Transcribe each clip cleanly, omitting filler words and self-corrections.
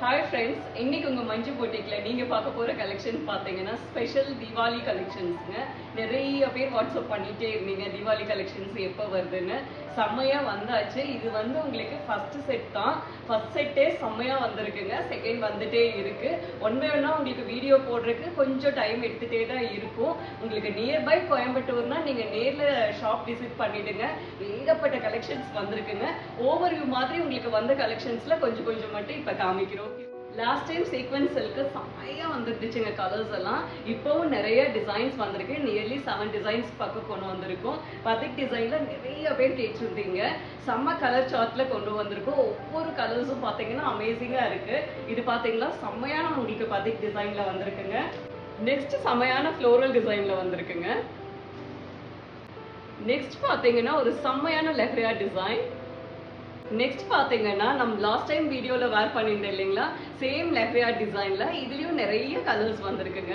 Hi friends, இன்னைக்கு உங்க மஞ்சு போட்டிக்ல நீங்க பார்க்க போற கலெக்ஷன் பாத்தீங்கன்னா ஸ்பெஷல் தீபாவளி கலெக்ஷன்ஸ்ங்க. நிறைய பேர் வாட்ஸ்அப் பண்ணிட்டே இருந்தீங்க தீபாவளி கலெக்ஷன்ஸ் எப்போ வருதுன்னு. செம்மையா வந்தாச்சு. இது வந்து உங்களுக்கு ஃபர்ஸ்ட் செட் தான். ஃபர்ஸ்ட் செட்டே செம்மையா வந்திருக்குங்க. செகண்ட் வந்துட்டே இருக்கு. ஒன் பை ஒன்னா உங்களுக்கு வீடியோ போடுறதுக்கு கொஞ்சம் டைம் எடுத்துட்டே தான் இருக்கும். உங்களுக்கு நியர்பை கோயம்புத்தூர்னா நீங்க நேர்ல ஷாப் விசிட் பண்ணிடுங்க. ஏகப்பட்ட கலெக்ஷன்ஸ் வந்திருக்குங்க. ஓவர்வியூ மாதிரி உங்களுக்கு வந்த கலெக்ஷன்ஸ்ல கொஞ்சம் கொஞ்சம் மட்டும் இப்ப காமிக்கிறோம். லாஸ்ட் டைம் சீக்வென்ஸ் சில்க்கு செம்மையா வந்துருச்சுங்க கலர்ஸ் எல்லாம். இப்போவும் நிறைய டிசைன்ஸ் வந்திருக்கு. நியர்லி 7 டிசைன்ஸ் பக்கம் கொண்டு வந்திருக்கோம். பத்திக் டிசைன்ல நிறைய பேர் கேட்டிருந்தீங்க. செம்ம கலர் சார்ட்ல கொண்டு வந்திருக்கோம். ஒவ்வொரு கலர்ஸும் பாத்தீங்கன்னா அமேசிங்கா இருக்கு. இது பாத்தீங்கன்னா செம்மையான உங்களுக்கு பத்திக் டிசைன்ல வந்திருக்குங்க. நெக்ஸ்ட் செம்மையான ஃப்ளோரல் டிசைன்ல வந்திருக்குங்க. நெக்ஸ்ட் பாத்தீங்கன்னா ஒரு செம்மையான லெஹரியா டிசைன். நெக்ஸ்ட் பாத்தீங்கன்னா நம்ம லாஸ்ட் டைம் வீடியோல வேர் பண்ணியிருந்தேன் இல்லைங்களா, சேம் லெஹரியா டிசைன்ல இதுலயும் நிறைய கலர்ஸ் வந்திருக்குங்க.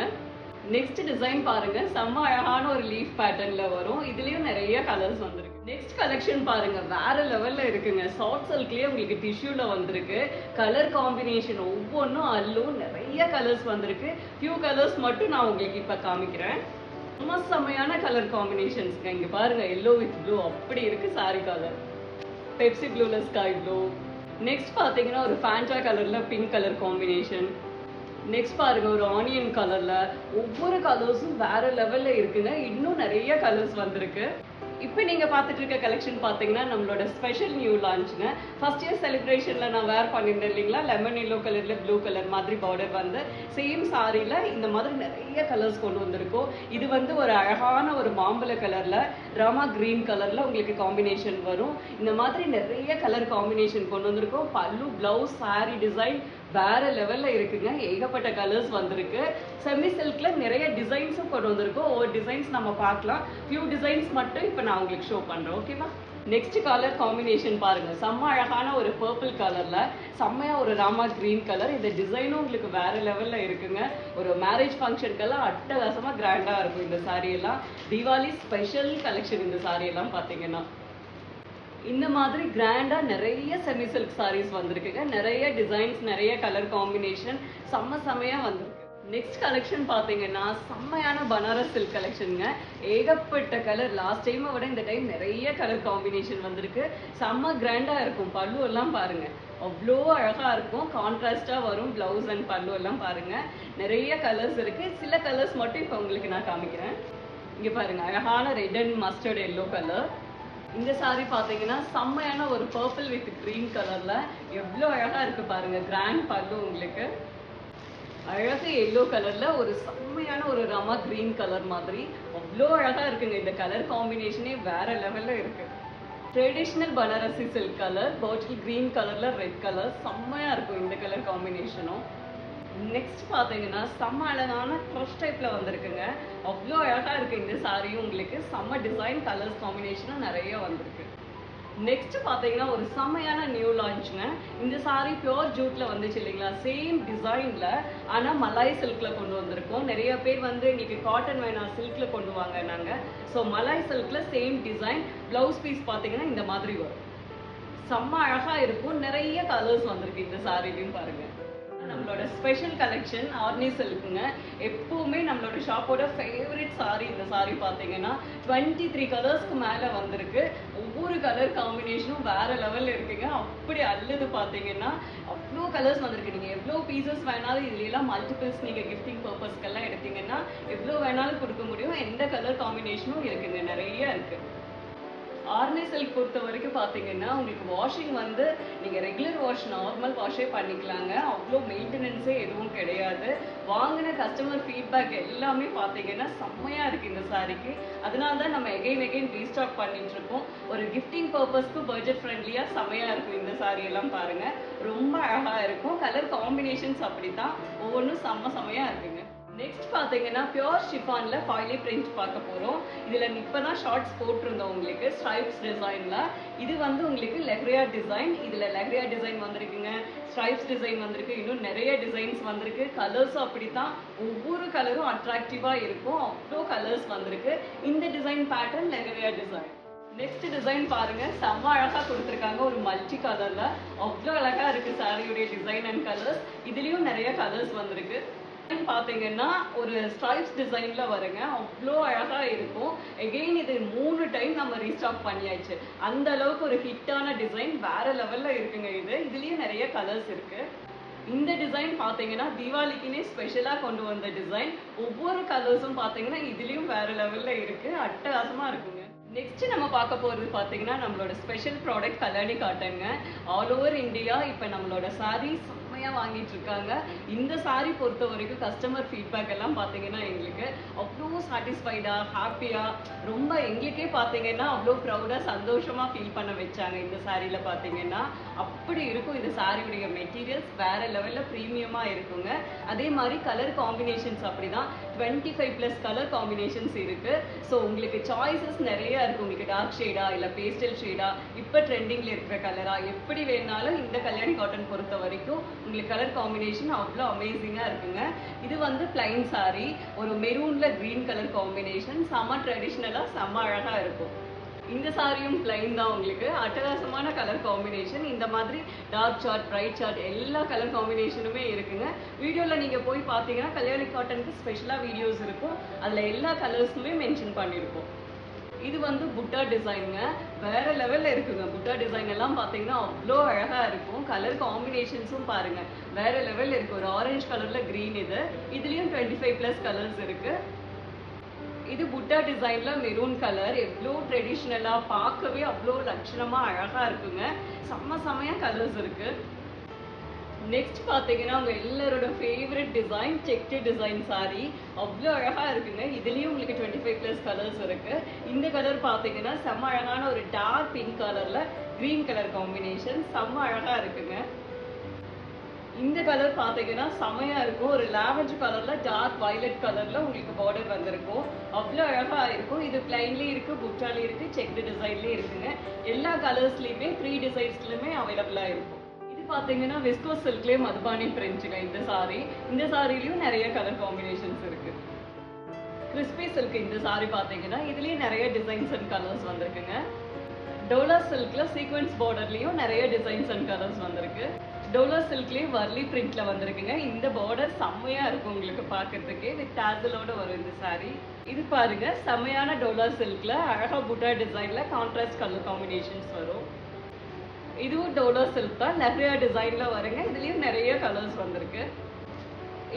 நெக்ஸ்ட் டிசைன் பாருங்க, செம்ம அழகான ஒரு லீஃப் பேட்டர்ன்ல வரும். இதுலயும் நிறைய கலர்ஸ் வந்திருக்கு. நெக்ஸ்ட் கலெக்ஷன் பாருங்க, வேற லெவல்ல இருக்குங்க. சாஃப்ட் சில்க்லயே உங்களுக்கு டிஷ்யூல வந்திருக்கு. கலர் காம்பினேஷன் ஒவ்வொன்றும் அல்லும் நிறைய கலர்ஸ் வந்திருக்கு. ஃபியூ கலர்ஸ் மட்டும் நான் உங்களுக்கு இப்ப காமிக்கிறேன். ரொம்ப செம்மையான கலர் காம்பினேஷன்ஸ்ங்க. இங்க பாருங்க, எல்லோ வித் ப்ளூ அப்படி இருக்கு சாரி கலர். பெப்சி ப்ளூல ஸ்கை ப்ளூ. நெக்ஸ்ட் பாத்தீங்கன்னா ஒரு ஃபேண்டா கலர்ல பிங்க் கலர் காம்பினேஷன். நெக்ஸ்ட் பாருங்க ஒரு ஆனியன் கலர்ல. ஒவ்வொரு கலர்ஸும் வேற லெவல்ல இருக்குங்க. இன்னும் நிறைய கலர்ஸ் வந்திருக்கு. இப்போ நீங்க பார்த்துட்டு இருக்க கலெக்ஷன் பாத்தீங்கன்னா நம்மளோட ஸ்பெஷல் நியூ லான்ச்ங்க. ஃபர்ஸ்ட் இயர் செலிப்ரேஷன்ல நான் வேர் பண்ணியிருந்தேன் இல்லைங்களா, லெமன் எல்லோ கலர்ல ப்ளூ கலர் மாதிரி பார்டர் வந்து சேம் சாரியில இந்த மாதிரி நிறைய கலர்ஸ் கொண்டு வந்திருக்கோம். இது வந்து ஒரு அழகான ஒரு மாம்பழ கலர்ல ராமா கிரீன் கலர்ல உங்களுக்கு காம்பினேஷன் வரும். இந்த மாதிரி நிறைய கலர் காம்பினேஷன் கொண்டு வந்திருக்கோம். பல்லு, பிளவுஸ், சாரி டிசைன் வேற லெவல்ல இருக்குங்க. ஏகப்பட்ட கலர்ஸ் வந்திருக்கு. செமி சில்க்ல நிறைய டிசைன்ஸும் கொண்டு வந்திருக்கோம். ஒவ்வொரு டிசைன்ஸ் நம்ம பார்க்கலாம். ஃபியூ டிசைன்ஸ் மட்டும் இப்போ நான் உங்களுக்கு ஷோ பண்றேன். ஓகேவா? நெக்ஸ்ட் கலர் காம்பினேஷன் பாருங்க, செம்ம அழகான ஒரு பர்பிள் கலர்ல செம்மையா ஒரு ராமா கிரீன் கலர். இந்த டிசைனும் உங்களுக்கு வேற லெவல்ல இருக்குங்க. ஒரு மேரேஜ் ஃபங்க்ஷனுக்கெல்லாம் அட்டகாசமா கிராண்டா இருக்கும் இந்த சாரி எல்லாம். தீபாவளி ஸ்பெஷல் கலெக்ஷன் இந்த சாரி எல்லாம் பாத்தீங்கன்னா. இந்த மாதிரி கிராண்டா நிறைய செமி சில்க் சாரீஸ் வந்திருக்குங்க. நிறைய டிசைன்ஸ், நிறைய கலர் காம்பினேஷன் செம்மையா வந்திருக்கு. நெக்ஸ்ட் கலெக்ஷன் பாத்தீங்கன்னா செம்மையான பனாரஸ் சில்க் கலெக்ஷனுங்க. ஏகப்பட்ட கலர். லாஸ்ட் டைமை விட இந்த டைம் நிறைய கலர் காம்பினேஷன் வந்திருக்கு. செம்ம கிராண்டா இருக்கும். பல்லு எல்லாம் பாருங்க, அவ்வளோ அழகா இருக்கும். கான்ட்ராஸ்டா வரும் பிளவுஸ் அண்ட் பல்லு எல்லாம் பாருங்க. நிறைய கலர்ஸ் இருக்கு. சில கலர்ஸ் மட்டும் இப்போ உங்களுக்கு நான் காமிக்கிறேன். இங்க பாருங்க, அழகான red and mustard yellow colour. இந்த சாரி பாத்தீங்கன்னா செம்மையான ஒரு பர்பிள் வித் கிரீன் கலர்ல எவ்வளவு அழகா இருக்கு பாருங்க. கிராண்ட் பல்லு உங்களுக்கு. அழகு எல்லோ கலர்ல ஒரு செம்மையான ஒரு ராமா கிரீன் கலர் மாதிரி அவ்வளோ அழகா இருக்குங்க. இந்த கலர் காம்பினேஷனே வேற லெவல்ல இருக்கு. Traditional Banarasi silk colour, bottle green கலர்ல ரெட் கலர் செம்மையா இருக்கும் இந்த கலர் காம்பினேஷனும். நெக்ஸ்ட் பாத்தீங்கன்னா செம்ம அழகான க்ரஷ் டைப்ல வந்திருக்குங்க. அவ்வளோ அழகா இருக்கு இந்த சாரியும் உங்களுக்கு. செம்ம டிசைன், கலர்ஸ் காம்பினேஷனும் நிறைய வந்திருக்கு. நெக்ஸ்ட் பாத்தீங்கன்னா ஒரு செம்மையான நியூ லான்ச்ங்க. இந்த சாரி பியோர் ஜூட்ல வந்துச்சு இல்லைங்களா, சேம் டிசைன்ல ஆனா மலாய் சில்க்ல கொண்டு வந்திருக்கோம். நிறைய பேர் வந்து இன்னைக்கு காட்டன் வேணாம் சில்க்ல கொண்டு வாங்க நாங்க. ஸோ மலாய் சில்க்ல சேம் டிசைன். பிளவுஸ் பீஸ் பாத்தீங்கன்னா இந்த மாதிரி வரும். செம்ம அழகா இருக்கும். நிறைய கலர்ஸ் வந்திருக்கு இந்த சாரிலையும் பாருங்க. நம்மளோட ஸ்பெஷல் கலெக்ஷன் ஆர்னி சில்க்குங்க. எப்பவுமே நம்மளோட ஷாப்போட ஃபேவரட் சாரி இந்த சாரி பாத்தீங்கன்னா 23 கலர்ஸ்க்கு மேல வந்திருக்கு. ஒவ்வொரு கலர் காம்பினேஷனும் வேற லெவல்ல இருக்குங்க. அப்படி அல்லது பாத்தீங்கன்னா அவ்வளோ கலர்ஸ் வந்திருக்கு. நீங்க எவ்வளோ பீசஸ் வேணாலும் இதுல எல்லாம் மல்டிபிள்ஸ் நீங்க கிஃப்டிங் பர்பஸ்க்கெல்லாம் எடுத்தீங்கன்னா எவ்வளோ வேணாலும் கொடுக்க முடியும். எந்த கலர் காம்பினேஷனும் இருக்குங்க, நிறைய இருக்கு. ஆர்னி சில்க் பொறுத்த வரைக்கும் பாத்தீங்கன்னா உங்களுக்கு வாஷிங் வந்து நீங்க ரெகுலர் வாஷ், நார்மல் வாஷே பண்ணிக்கலாங்க. அவ்வளோ மெயின்டெனன்ஸே எதுவும் கிடையாது. வாங்கின கஸ்டமர் ஃபீட்பேக் எல்லாமே பாத்தீங்கன்னா செம்மையா இருக்கு இந்த சாரிக்கு. அதனால தான் நம்ம எகைன் ரீஸ்டாக் பண்ணிட்டு இருக்கோம். ஒரு கிஃப்டிங் பர்பஸ்க்கு பட்ஜெட் ஃப்ரெண்ட்லியா செம்மையா இருக்கும் இந்த சாரி எல்லாம் பாருங்க. ரொம்ப அழகா இருக்கும். கலர் காம்பினேஷன்ஸ் அப்படித்தான் ஒவ்வொன்றும் செம்மையா இருக்குங்க. நெக்ஸ்ட் பாத்தீங்கன்னா பியோர் ஷிஃபான்ல ஃபாயிலி பிரிண்ட் பார்க்க போறோம். இதுல இப்பதான் ஷார்ட்ஸ் போட்டிருந்தோம் உங்களுக்கு ஸ்ட்ரைப்ஸ் டிசைன்ல. இது வந்து உங்களுக்கு லெஹரியா டிசைன். இதுல லெஹரியா டிசைன் வந்திருக்குங்க, ஸ்ட்ரைப்ஸ் டிசைன் வந்திருக்கு, இன்னும் நிறைய டிசைன்ஸ் வந்திருக்கு. கலர்ஸ் அப்படித்தான், ஒவ்வொரு கலரும் அட்ராக்டிவா இருக்கும். அவ்வளோ கலர்ஸ் வந்திருக்கு. இந்த design pattern leheriya design. Next design பாருங்க, செம்ம அழகா கொடுத்துருக்காங்க. ஒரு மல்டி கலர்ல அவ்வளோ அழகா இருக்கு சாரியுடைய டிசைன் அண்ட் கலர்ஸ். இதுலயும் நிறைய கலர்ஸ் வந்திருக்கு. பாத்தீங்கன்னா ஒரு ஸ்ட்ரைப்ஸ் டிசைன்ல வருங்க, அவ்வளோ அழகா இருக்கும். எகெயின் இது 3 டைம் நம்ம ரீஸ்டாக் பண்ணியாச்சு. அந்த அளவுக்கு ஒரு ஹிட்டான டிசைன், வேற லெவல்ல இருக்குங்க. இதுலயும் நிறைய கலர்ஸ் இருக்கு. இந்த டிசைன் பாத்தீங்கன்னா தீபாவளிக்குனே ஸ்பெஷலா கொண்டு வந்த டிசைன். ஒவ்வொரு கலர்ஸும் பாத்தீங்கன்னா இதுலயும் வேற லெவல்ல இருக்கு, அட்டகாசமா இருக்குங்க. நெக்ஸ்ட் நம்ம பார்க்க போறது பாத்தீங்கன்னா நம்மளோட ஸ்பெஷல் ப்ராடக்ட் கல்யாணி காட்டன்ங்க. ஆல் ஓவர் இந்தியா இப்ப நம்மளோட சாரீ செம்மையா வாங்கிட்டு இருக்காங்க. இந்த சாரீ பொறுத்த வரைக்கும் கஸ்டமர் ஃபீட்பேக் எல்லாம் பாத்தீங்கன்னா எங்களுக்கு அவ்வளோ சாட்டிஸ்ஃபைடா, ஹாப்பியா, ரொம்ப எங்களுக்கே பாத்தீங்கன்னா அவ்வளோ ப்ரௌடா, சந்தோஷமா ஃபீல் பண்ண வச்சாங்க. இந்த சாரீல பாத்தீங்கன்னா அப்படி இருக்கும். இந்த சாரியுடைய மெட்டீரியல்ஸ் வேற லெவல்ல ப்ரீமியமா இருக்குங்க. அதே மாதிரி கலர் காம்பினேஷன்ஸ் அப்படிதான் 25+ கலர் காம்பினேஷன்ஸ் இருக்கு. ஸோ உங்களுக்கு சாய்ஸஸ் நிறைய இருக்கு. உங்களுக்கு டார்க் ஷேடா இல்ல பேஸ்டல் ஷேடா, இப்ப ட்ரெண்டிங்ல இருக்கிற கலரா, எப்படி வேணாலும் இந்த கல்யாணி காட்டன் பொறுத்த வரைக்கும் உங்களுக்கு கலர் காம்பினேஷன் அவ்வளோ அமேசிங்கா இருக்குங்க. இது வந்து பிளைன் சாரி, ஒரு மெரூன்ல கிரீன் கலர் காம்பினேஷன், செம்ம ட்ரெடிஷ்னலா செம்ம அழகா இருக்கும். இந்த சாரியும் பிளைன் தான், உங்களுக்கு அட்டகாசமான கலர் காம்பினேஷன். இந்த மாதிரி டார்க் சார்ட், பிரைட் சார்ட் எல்லா கலர் காம்பினேஷனுமே இருக்குங்க. வீடியோல நீங்க போய் பார்த்தீங்கன்னா கல்யாணி காட்டனுக்கு ஸ்பெஷலா வீடியோஸ் இருக்கும், அதுல எல்லா கலர்ஸுமே மென்ஷன் பண்ணியிருக்கோம். இது வந்து புட்டா டிசைனுங்க, வேற லெவல்ல இருக்குங்க. புட்டா டிசைன் எல்லாம் பாத்தீங்கன்னா அவ்வளோ அழகா இருக்கும். கலர் காம்பினேஷன்ஸும் பாருங்க வேற லெவல்ல இருக்கு. ஒரு ஆரஞ்சு கலர்ல கிரீன், இதுலயும் 25+ கலர்ஸ் இருக்கு. இது புட்டா டிசைன்ல மெரூன் கலர், எவ்வளோ ட்ரெடிஷ்னலா, பார்க்கவே அவ்வளோ லட்சணமா அழகா இருக்குங்க. செம்மையா கலர்ஸ் இருக்கு. நெக்ஸ்ட் பாத்தீங்கன்னா உங்க எல்லாரோட favourite design checked design sorry, அவ்வளோ அழகா இருக்குங்க. இதுலயும் உங்களுக்கு 25+ கலர்ஸ் இருக்கு. இந்த கலர் பாத்தீங்கன்னா செம்ம அழகான ஒரு டார்க் பிங்க் கலர்ல கிரீன் கலர் காம்பினேஷன், செம்ம அழகா இருக்குங்க. இந்த கலர் பாத்தீங்கன்னா செமையா இருக்கும். ஒரு லாவெண்டர் கலர்ல டார்க் வயலட் கலர்ல உங்களுக்கு பார்டர் வந்திருக்கும், அவ்வளோ அழகா இருக்கும். இது பிளைன்லயும் இருக்கு, புட்டாலயும் இருக்கு, செக்டு டிசைன்லயும் இருக்குங்க. எல்லா கலர்ஸ்லயுமே 3 டிசைன்ஸ்லயுமே அவைலபிளா இருக்கும். பாத்தீங்கன்னா விஸ்கோ சில்க்லயே மதுபானி பிரிண்ட்ங்க இந்த சாரி. இந்த சாரிலயும் நிறைய கலர் காம்பினேஷன்ஸ் இருக்கு. கிறிஸ்பி சில்க் இந்த சாரி பாத்தீங்கன்னா இதுலயே நிறைய டிசைன்ஸ் அண்ட் கலர்ஸ் வந்திருக்குங்க. டோலா சில்க்ல சீக்வென்ஸ் பார்டர்லயும் நிறைய டிசைன்ஸ் அண்ட் கலர்ஸ் வந்திருக்கு. டோலா சில்க்லயே வர்லி பிரிண்ட்ல வந்திருக்குங்க. இந்த பார்டர் செம்மையா இருக்கும் உங்களுக்கு பாக்குறதுக்கே, வித் டாசலோட வரும் இந்த சாரி. இது பாருங்க செம்மையான டோலா சில்க்ல அழகா புட்டா டிசைன்ல கான்ட்ராஸ்ட் கலர் காம்பினேஷன்ஸ் வரும். இதுவும் டோலா சில்க் தான், லெஹ்ரியா டிசைன்ல வருங்க. இதுலயும் நிறைய கலர்ஸ் வந்திருக்கு.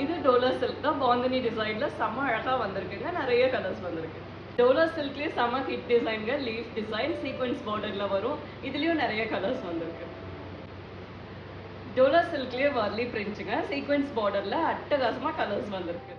இது டோலா சில்க் தான், பாந்தனி டிசைன்ல செம்ம அழகா வந்திருக்குங்க. நிறைய கலர்ஸ் வந்திருக்கு. டோலா சில்க்லயே செம்ம ஹிட் டிசைன்ங்க, லீஃப் டிசைன் சீக்வென்ஸ் பார்டர்ல வரும். இதுலயும் நிறைய கலர்ஸ் வந்திருக்கு. டோலா சில்க்லயே வர்லி பிரிண்ட்ங்க, சீக்வென்ஸ் பார்டர்ல அட்டகாசமா கலர்ஸ் வந்திருக்கு.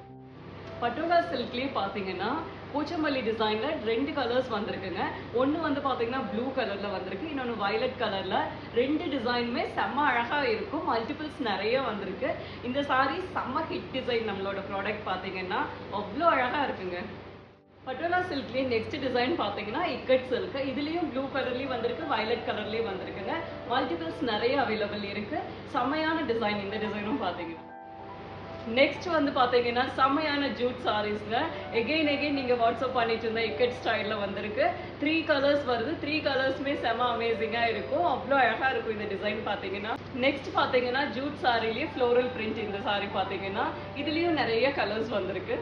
பட்டோலா சில்க்லயே பாத்தீங்கன்னா பூச்சமல்லி டிசைன்ல 2 கலர்ஸ் வந்திருக்குங்க. ஒன்னு வந்து பாத்தீங்கன்னா ப்ளூ கலர்ல வந்திருக்கு, இன்னொன்னு வயலட் கலர்ல. 2 டிசைனுமே செம்ம அழகா இருக்கும், மல்டிபிள்ஸ் நிறைய வந்திருக்கு. இந்த சாரி செம்ம ஹிட் டிசைன். நம்மளோட ப்ராடக்ட் பாத்தீங்கன்னா அவ்வளோ அழகா இருக்குங்க. பட்டோலா சில்க்லயே நெக்ஸ்ட் டிசைன் பாத்தீங்கன்னா இக்கட் சில்க். இதுலயும் ப்ளூ கலர்லயும் வந்திருக்கு, வயலட் கலர்லயும் வந்திருக்குங்க. மல்டிபிள்ஸ் நிறைய அவைலபிள் இருக்கு. செம்மையான டிசைன் இந்த டிசைனும் பாத்தீங்கன்னா. நெக்ஸ்ட் வந்து பாத்தீங்கன்னா செம்மையான ஜூட் சாரீஸ்ங்க. எகைன் நீங்க வாட்ஸ்அப் பண்ணிட்டு இருந்த இக்கட் ஸ்டைல்ல வந்திருக்கு. 3 கலர்ஸ் வருது. 3 கலர்ஸ்மே செம்ம அமேசிங்கா இருக்கும், அவ்வளோ அழகா இருக்கும் இந்த டிசைன் பாத்தீங்கன்னா. நெக்ஸ்ட் பாத்தீங்கன்னா ஜூட் சாரிலேயே ஃப்ளோரல் பிரிண்ட் இந்த சாரி பாத்தீங்கன்னா இதுலயும் நிறைய கலர்ஸ் வந்திருக்கு.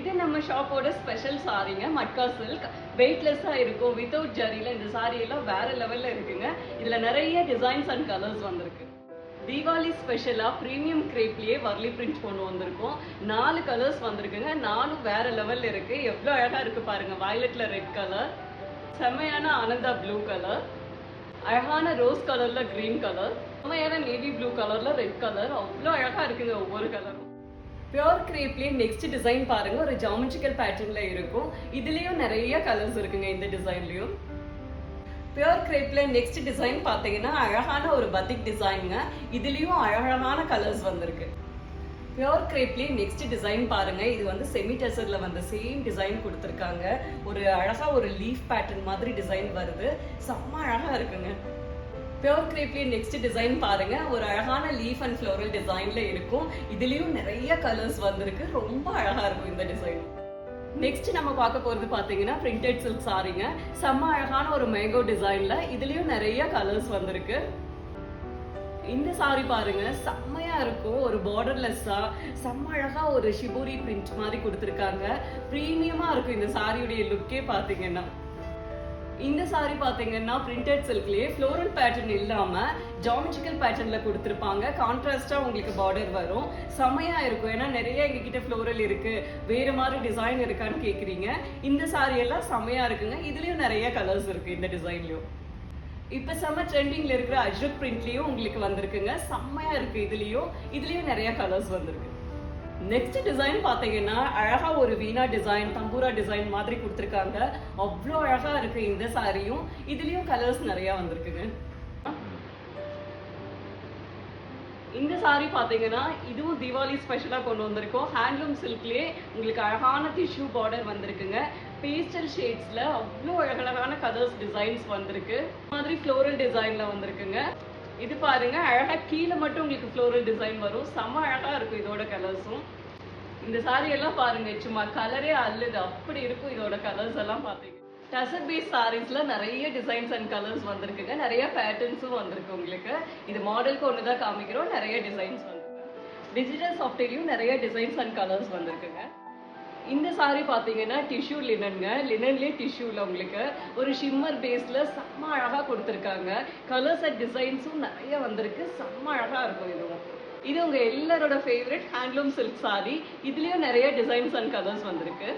இது நம்ம ஷாப்போட ஸ்பெஷல் சாரிங்க, மட்கா சில்க். வெயிட்லெஸ்ஸா இருக்கும், வித்தவுட் ஜரியில இந்த சாரி எல்லாம் வேற லெவல்ல இருக்குங்க. இதுல நிறைய டிசைன்ஸ் அண்ட் கலர்ஸ் வந்திருக்கு. தீபாவளி ஸ்பெஷலா பிரீமியம் கிரேப்லயே வர்லி பிரிண்ட் கொண்டு வந்திருக்கோம். 4 கலர்ஸ் வந்திருக்குங்க. 4 வேற லெவல்ல இருக்கு, எவ்வளவு அழகா இருக்கு பாருங்க. வயலட்ல ரெட் கலர், செம்மையான ஆனந்தா ப்ளூ கலர், அழகான ரோஸ் கலர்ல கிரீன் கலர், செம்மையான நேவி ப்ளூ கலர்ல ரெட் கலர், அவ்வளோ அழகா இருக்குங்க ஒவ்வொரு கலரும். பியூர் கிரேப்லயே நெக்ஸ்ட் டிசைன் பாருங்க, ஒரு ஜாமெட்ரிக்கல் பேட்டர்ன்ல இருக்கும். இதுலயும் நிறைய கலர்ஸ் இருக்குங்க இந்த டிசைன்லயும். பியூர் கிரேப்ல நெக்ஸ்ட் டிசைன் பாத்தீங்கன்னா அழகான ஒரு பத்திக் டிசைனுங்க. இதுலயும் அழகான கலர்ஸ் வந்திருக்கு. பியூர் கிரேப்லயே நெக்ஸ்ட் டிசைன் பாருங்க. இது வந்து செமி டெசர்ல வந்த சேம் டிசைன் கொடுத்துருக்காங்க. ஒரு அழகா ஒரு லீஃப் பேட்டர்ன் மாதிரி டிசைன் வருது, செம்ம அழகா இருக்குங்க. பியூர் கிரேப்லயே நெக்ஸ்ட் டிசைன் பாருங்க, ஒரு அழகான லீஃப் அண்ட் ஃப்ளோரல் டிசைன்ல இருக்கும். இதுலயும் நிறைய கலர்ஸ் வந்திருக்கு, ரொம்ப அழகா இருக்கும் இந்த டிசைன். நெக்ஸ்ட் நம்ம பார்க்க போறது பாத்தீங்கன்னா பிரிண்டட் சில்க் சாரிங்க. செம்ம அழகான ஒரு மேங்கோ டிசைன்ல இதுலயும் நிறைய கலர்ஸ் வந்திருக்கு. இந்த சாரி பாருங்க, செம்மையா இருக்கும். ஒரு பார்டர்லெஸ்ஸா செம்ம அழகா ஒரு ஷிபோரி பிரிண்ட் மாதிரி கொடுத்துருக்காங்க. பிரீமியமா இருக்கும் இந்த சாரியுடைய லுக்கே பாத்தீங்கன்னா. இந்த சாரி பாத்தீங்கன்னா பிரிண்டட் சில்க்லயே ஃப்ளோரல் பேட்டர்ன் இல்லாம ஜியோமெட்ரிக்கல் பேட்டர்ன்ல கொடுத்துருப்பாங்க. கான்ட்ராஸ்டா உங்களுக்கு பார்டர் வரும். செமையா இருக்கும். ஏன்னா நிறைய எங்ககிட்ட ஃப்ளோரல் இருக்கு, வேற மாதிரி டிசைன் இருக்கான்னு கேக்குறீங்க. இந்த சாரி எல்லாம் செமையா இருக்குங்க. இதுலயும் நிறைய கலர்ஸ் இருக்கு இந்த டிசைன்லயும். இப்ப செம்ம ட்ரெண்டிங்ல இருக்கிற அஜ்ரக் பிரிண்ட்லயும் உங்களுக்கு வந்திருக்குங்க. செம்மையா இருக்கு. இதுலயும் நிறைய கலர்ஸ் வந்திருக்கு. நெக்ஸ்ட் டிசைன் பாத்தீங்கன்னா அழகா ஒரு வீணா டிசைன், தம்பூரா டிசைன் மாதிரி கொடுத்துருக்காங்க. அவ்வளோ அழகா இருக்கு இந்த சாரியும். இதுலயும் கலர்ஸ் நிறைய வந்திருக்குங்க. இந்த சாரி பாத்தீங்கன்னா இதுவும் தீபாவளி ஸ்பெஷலா கொண்டு வந்திருக்கோம். ஹேண்ட்லூம் சில்க்லயே உங்களுக்கு அழகான டிஷ்யூ பார்டர் வந்திருக்குங்க. பேஸ்டல் ஷேட்ஸ்ல அவ்வளோ அழகழகான கலர்ஸ் டிசைன்ஸ் வந்திருக்கு. மாதிரி ஃப்ளோரல் டிசைன்ல வந்திருக்குங்க. இது பாருங்க, அழகா கீழே மட்டும் உங்களுக்கு ஃப்ளோரல் டிசைன் வரும். செம அழகா இருக்கும் இதோட கலர்ஸும். இந்த சாரி எல்லாம் பாருங்க, சும்மா கலரே அல்லது அப்படி இருக்கும் இதோட கலர்ஸ் எல்லாம் பாத்தீங்க. டசர் பேஸ் சாரீஸ்ல நிறைய டிசைன்ஸ் அண்ட் கலர்ஸ் வந்திருக்குங்க. நிறைய பேட்டர்ன்ஸும் வந்திருக்கு உங்களுக்கு. இது மாடலுக்கு ஒண்ணுதான் காமிக்கிறோம். நிறைய டிசைன்ஸ் வந்திருக்கு. டிஜிட்டல் சாஃப்ட்வேர்லயும் நிறைய டிசைன்ஸ் அண்ட் கலர்ஸ் வந்திருக்குங்க. இந்த சாரி பாத்தீங்கன்னா டிஷ்யூ லினன்ங்க. லினன்லயே டிஷ்யூல உங்களுக்கு ஒரு ஷிம்மர் பேஸ்ல செம்ம அழகா கொடுத்துருக்காங்க. கலர்ஸ் அண்ட் டிசைன்ஸும் நிறைய வந்திருக்கு. செம்ம அழகா இருக்கும் இதுவும். இது உங்க எல்லாரோட ஃபேவரட் ஹேண்ட்லூம் சில்க் சாரி. இதுலயும் நிறைய டிசைன்ஸ் அண்ட் கலர்ஸ் வந்திருக்கு.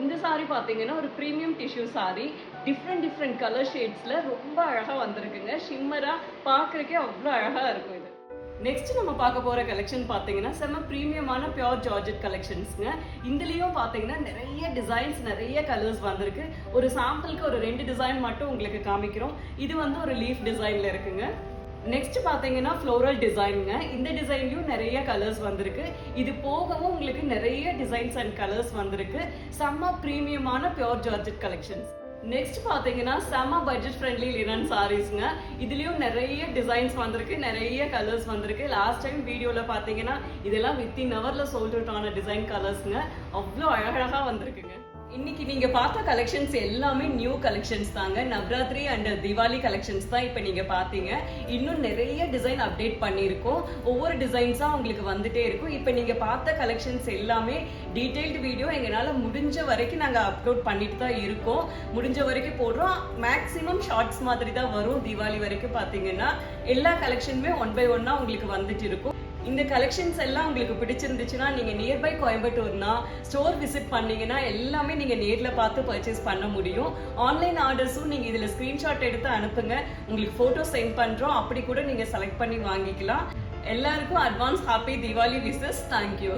இந்த சாரி பாத்தீங்கன்னா ஒரு premium tissue sari. Different colour ஷேட்ஸ்ல ரொம்ப அழகா வந்திருக்குங்க. ஷிம்மரா பாக்குறதுக்கே அவ்வளோ அழகா இருக்கும் இது. நெக்ஸ்ட் நம்ம பார்க்க போற கலெக்ஷன் பாத்தீங்கன்னா செம்ம பிரீமியமான பியூர் ஜார்ஜெட் கலெக்ஷன்ஸ்ங்க. இதுலயும் பாத்தீங்கன்னா நிறைய டிசைன்ஸ், நிறைய கலர்ஸ் வந்திருக்கு. ஒரு சாம்பிளுக்கு ஒரு 2 டிசைன் மட்டும் உங்களுக்கு காமிக்கிறோம். இது வந்து ஒரு லீஃப் டிசைன்ல இருக்குங்க. நெக்ஸ்ட் பாத்தீங்கன்னா ஃப்ளோரல் டிசைனுங்க. இந்த டிசைன்லயும் நிறைய கலர்ஸ் வந்திருக்கு. இது போகவும் உங்களுக்கு நிறைய டிசைன்ஸ் அண்ட் கலர்ஸ் வந்திருக்கு. செம்ம பிரீமியமான பியூர் ஜார்ஜெட் கலெக்ஷன்ஸ். நெக்ஸ்ட் பாத்தீங்கன்னா செம்ம பட்ஜெட் ஃப்ரெண்ட்லி லினன் சாரீஸ்ங்க. இதுலயும் நிறைய டிசைன்ஸ் வந்திருக்கு, நிறைய கலர்ஸ் வந்திருக்கு. லாஸ்ட் டைம் வீடியோல பாத்தீங்கன்னா இதெல்லாம் வித்தின் ஹவர்ல சோல்ட் அவுட் ஆன டிசைன் கலர்ஸ்ங்க. அவ்வளோ அழகழகா வந்திருக்குங்க. இன்னைக்கு நீங்க பார்த்த கலெக்ஷன்ஸ் எல்லாமே நியூ கலெக்ஷன்ஸ் தாங்க. நவராத்திரி அண்ட் தீபாவளி கலெக்ஷன்ஸ் தான் இப்ப நீங்க பாத்தீங்க. இன்னும் நிறைய டிசைன் அப்டேட் பண்ணியிருக்கோம். ஒவ்வொரு டிசைன்ஸா உங்களுக்கு வந்துட்டே இருக்கும். இப்ப நீங்க பார்த்த கலெக்ஷன்ஸ் எல்லாமே டீடைல்டு வீடியோ எங்களால முடிஞ்ச வரைக்கும் நாங்க அப்லோட் பண்ணிட்டு தான் இருக்கோம். முடிஞ்ச வரைக்கும் போடுறோம். மேக்ஸிமம் ஷார்ட்ஸ் மாதிரி தான் வரும். தீபாவளி வரைக்கும் பாத்தீங்கன்னா எல்லா கலெக்ஷனுமே 1 by 1 உங்களுக்கு வந்துட்டு இருக்கும். இந்த கலெக்ஷன்ஸ் எல்லாம் உங்களுக்கு பிடிச்சிருந்துச்சுன்னா நீங்க நியர்பை கோயம்புத்தூர்னா ஸ்டோர் விசிட் பண்ணீங்கன்னா எல்லாமே நீங்க நேர்ல பார்த்து பர்ச்சேஸ் பண்ண முடியும். ஆன்லைன் ஆர்டர்ஸும் நீங்க இதுல ஸ்கிரீன்ஷாட் எடுத்து அனுப்புங்க. உங்களுக்கு போட்டோ சென்ட் பண்றோம். அப்படி கூட நீங்க செலக்ட் பண்ணி வாங்கிக்கலாம். எல்லாருக்கும் advance happy Deepavali wishes. Thank you.